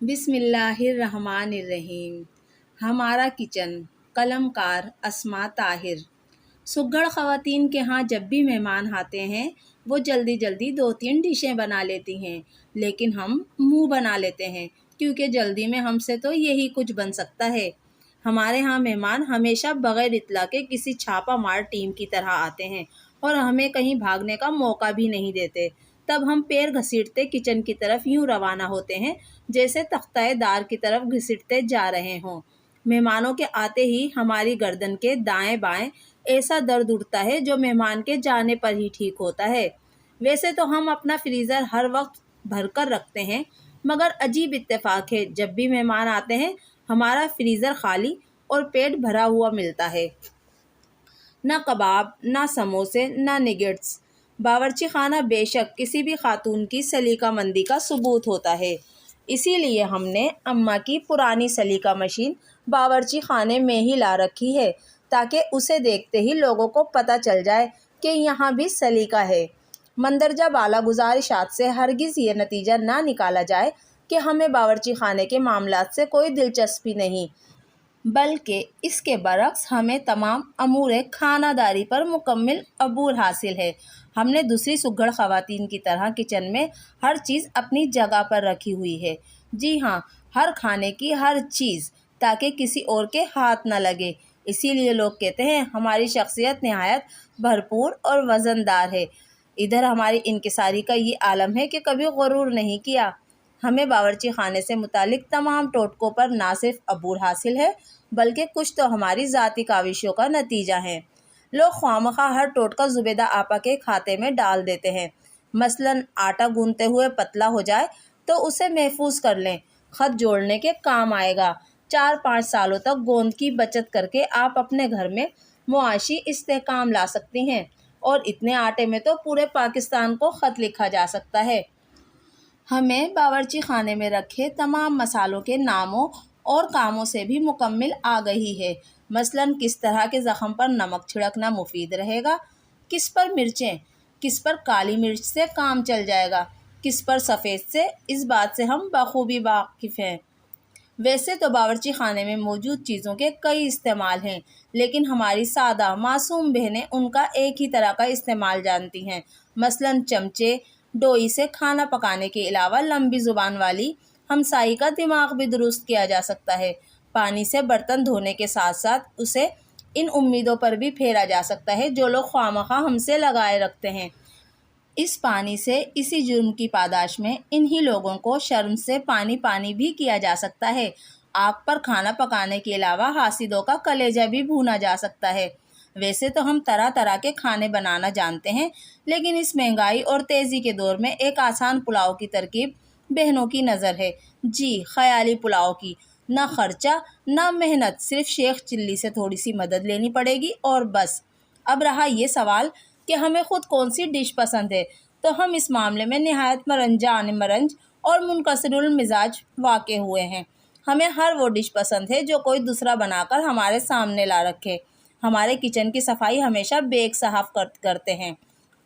بسم اللہ الرحمن الرحیم۔ ہمارا کچن، قلم کار اسما طاہر۔ سگڑ خواتین کے ہاں جب بھی مہمان آتے ہیں وہ جلدی جلدی 2-3 ڈشیں بنا لیتی ہیں، لیکن ہم منہ بنا لیتے ہیں کیونکہ جلدی میں ہم سے تو یہی کچھ بن سکتا ہے۔ ہمارے ہاں مہمان ہمیشہ بغیر اطلاع کے کسی چھاپا مار ٹیم کی طرح آتے ہیں اور ہمیں کہیں بھاگنے کا موقع بھی نہیں دیتے۔ تب ہم پیر گھسیٹتے کچن کی طرف یوں روانہ ہوتے ہیں جیسے تختۂ دار کی طرف گھسیٹتے جا رہے ہوں۔ مہمانوں کے آتے ہی ہماری گردن کے دائیں بائیں ایسا درد اٹھتا ہے جو مہمان کے جانے پر ہی ٹھیک ہوتا ہے۔ ویسے تو ہم اپنا فریزر ہر وقت بھر کر رکھتے ہیں، مگر عجیب اتفاق ہے جب بھی مہمان آتے ہیں ہمارا فریزر خالی اور پیٹ بھرا ہوا ملتا ہے۔ نہ کباب، نہ سموسے، نہ نگیٹس۔ باورچی خانہ بے شک کسی بھی خاتون کی سلیقہ مندی کا ثبوت ہوتا ہے، اسی لیے ہم نے اماں کی پرانی سلیقہ مشین باورچی خانے میں ہی لا رکھی ہے تاکہ اسے دیکھتے ہی لوگوں کو پتہ چل جائے کہ یہاں بھی سلیقہ ہے۔ مندرجہ بالا گزارشات سے ہرگز یہ نتیجہ نہ نکالا جائے کہ ہمیں باورچی خانے کے معاملات سے کوئی دلچسپی نہیں، بلکہ اس کے برعکس ہمیں تمام امور خانہ داری پر مکمل عبور حاصل ہے۔ ہم نے دوسری سگڑ خواتین کی طرح کچن میں ہر چیز اپنی جگہ پر رکھی ہوئی ہے۔ جی ہاں، ہر کھانے کی ہر چیز، تاکہ کسی اور کے ہاتھ نہ لگے۔ اسی لیے لوگ کہتے ہیں ہماری شخصیت نہایت بھرپور اور وزن دار ہے۔ ادھر ہماری انکساری کا یہ عالم ہے کہ کبھی غرور نہیں کیا۔ ہمیں باورچی خانے سے متعلق تمام ٹوٹکوں پر نہ صرف عبور حاصل ہے بلکہ کچھ تو ہماری ذاتی کاوشوں کا نتیجہ ہیں۔ لوگ خواہ ہر ٹوٹکا زبیدہ آپا کے کھاتے میں ڈال دیتے ہیں۔ مثلاً آٹا گوندتے ہوئے پتلا ہو جائے تو اسے محفوظ کر لیں، خط جوڑنے کے کام آئے گا۔ 4-5 سالوں تک گوند کی بچت کر کے آپ اپنے گھر میں معاشی استحکام لا سکتی ہیں، اور اتنے آٹے میں تو پورے پاکستان کو خط لکھا جا سکتا ہے۔ ہمیں باورچی خانے میں رکھے تمام مسالوں کے ناموں اور کاموں سے بھی مکمل آگہی ہے۔ مثلاً کس طرح کے زخم پر نمک چھڑکنا مفید رہے گا، کس پر مرچیں، کس پر کالی مرچ سے کام چل جائے گا، کس پر سفید سے، اس بات سے ہم بخوبی واقف ہیں۔ ویسے تو باورچی خانے میں موجود چیزوں کے کئی استعمال ہیں، لیکن ہماری سادہ معصوم بہنیں ان کا ایک ہی طرح کا استعمال جانتی ہیں۔ مثلاً چمچے، ڈوئی سے کھانا پکانے کے علاوہ لمبی زبان والی ہمسائی کا دماغ بھی درست کیا جا سکتا ہے۔ پانی سے برتن دھونے کے ساتھ ساتھ اسے ان امیدوں پر بھی پھیرا جا سکتا ہے جو لوگ خواہ ہم سے لگائے رکھتے ہیں۔ اس پانی سے اسی جرم کی پاداش میں انہی لوگوں کو شرم سے پانی بھی کیا جا سکتا ہے۔ آگ پر کھانا پکانے کے علاوہ حاسدوں کا کلیجہ بھی بھونا جا سکتا ہے۔ ویسے تو ہم طرح طرح کے کھانے بنانا جانتے ہیں، لیکن اس مہنگائی اور تیزی کے دور میں ایک آسان پلاؤ کی ترکیب بہنوں کی نظر ہے۔ جی، خیالی پلاؤ کی، نہ خرچہ نہ محنت، صرف شیخ چلی سے تھوڑی سی مدد لینی پڑے گی اور بس۔ اب رہا یہ سوال کہ ہمیں خود کون سی ڈش پسند ہے، تو ہم اس معاملے میں نہایت مرنج اور منکسر المزاج واقع ہوئے ہیں۔ ہمیں ہر وہ ڈش پسند ہے جو کوئی دوسرا بنا کر ہمارے سامنے لا رکھے۔ ہمارے کچن کی صفائی ہمیشہ بیگ صاحب کرتے ہیں۔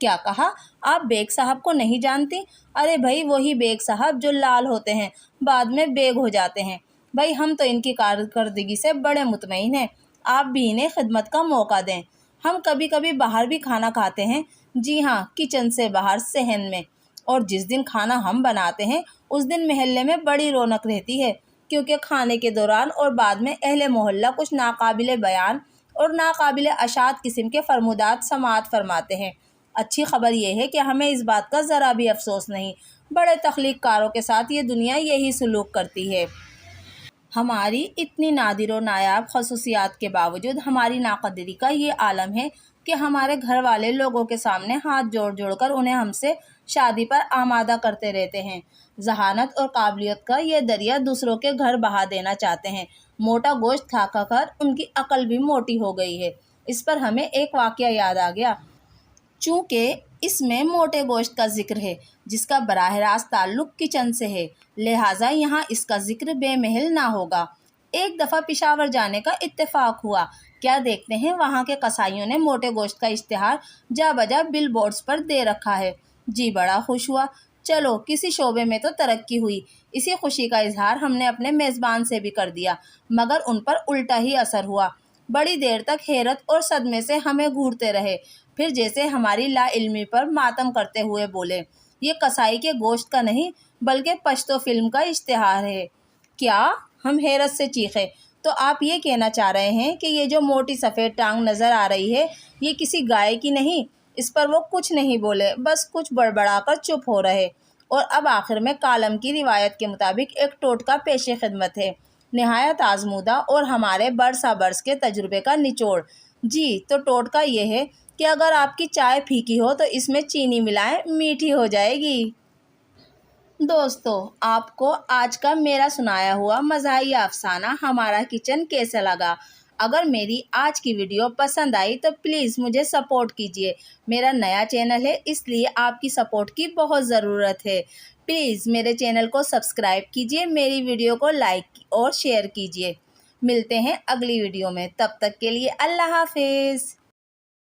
کیا کہا؟ آپ بیگ صاحب کو نہیں جانتی؟ ارے بھائی، وہی بیگ صاحب جو لال ہوتے ہیں بعد میں بیگ ہو جاتے ہیں۔ بھائی ہم تو ان کی کارکردگی سے بڑے مطمئن ہیں، آپ بھی انہیں خدمت کا موقع دیں۔ ہم کبھی کبھی باہر بھی کھانا کھاتے ہیں، جی ہاں، کچن سے باہر، صحن میں، اور جس دن کھانا ہم بناتے ہیں اس دن محلے میں بڑی رونق رہتی ہے، کیونکہ کھانے کے دوران اور بعد میں اہل محلہ کچھ ناقابل بیان اور ناقابل اشاعت قسم کے فرمودات سماعت فرماتے ہیں۔ اچھی خبر یہ ہے کہ ہمیں اس بات کا ذرا بھی افسوس نہیں، بڑے تخلیق کاروں کے ساتھ یہ دنیا یہی سلوک کرتی ہے۔ ہماری اتنی نادر و نایاب خصوصیات کے باوجود ہماری ناقدری کا یہ عالم ہے کہ ہمارے گھر والے لوگوں کے سامنے ہاتھ جوڑ کر انہیں ہم سے شادی پر آمادہ کرتے رہتے ہیں۔ ذہانت اور قابلیت کا یہ دریا دوسروں کے گھر بہا دینا چاہتے ہیں۔ موٹا گوشت کھا کر ان کی عقل بھی موٹی ہو گئی ہے۔ اس پر ہمیں ایک واقعہ یاد آ گیا۔ چونکہ اس میں موٹے گوشت کا ذکر ہے جس کا براہ راست تعلق کچن سے ہے، لہٰذا یہاں اس کا ذکر بے محل نہ ہوگا۔ ایک دفعہ پشاور جانے کا اتفاق ہوا، کیا دیکھتے ہیں وہاں کے قصائیوں نے موٹے گوشت کا اشتہار جا بجا بل بورڈز پر دے رکھا ہے۔ جی بڑا خوش ہوا، چلو کسی شعبے میں تو ترقی ہوئی۔ اسی خوشی کا اظہار ہم نے اپنے میزبان سے بھی کر دیا، مگر ان پر الٹا ہی اثر ہوا۔ بڑی دیر تک حیرت اور صدمے سے ہمیں گھورتے رہے، پھر جیسے ہماری لا علمی پر ماتم کرتے ہوئے بولے، یہ کسائی کے گوشت کا نہیں بلکہ پشتو فلم کا اشتہار ہے۔ کیا؟ ہم حیرت سے چیخے۔ تو آپ یہ کہنا چاہ رہے ہیں کہ یہ جو موٹی سفید ٹانگ نظر آ رہی ہے یہ کسی گائے کی نہیں؟ اس پر وہ کچھ نہیں بولے، بس کچھ بڑبڑا کر چپ ہو رہے۔ اور اب آخر میں کالم کی روایت کے مطابق ایک ٹوٹکا پیش خدمت ہے، نہایت آزمودہ اور ہمارے برسا برس کے تجربے کا نچوڑ۔ جی تو ٹوٹکا یہ ہے کہ اگر آپ کی چائے پھیکی ہو تو اس میں چینی ملائیں، میٹھی ہو جائے گی۔ دوستو، آپ کو آج کا میرا سنایا ہوا مزاحیہ افسانہ ہمارا کچن کیسا لگا؟ اگر میری آج کی ویڈیو پسند آئی تو پلیز مجھے سپورٹ کیجیے۔ میرا نیا چینل ہے اس لیے آپ کی سپورٹ کی بہت ضرورت ہے۔ پلیز میرے چینل کو سبسکرائب کیجیے، میری ویڈیو کو لائک اور شیئر کیجیے۔ ملتے ہیں اگلی ویڈیو میں، تب تک کے لیے اللہ حافظ۔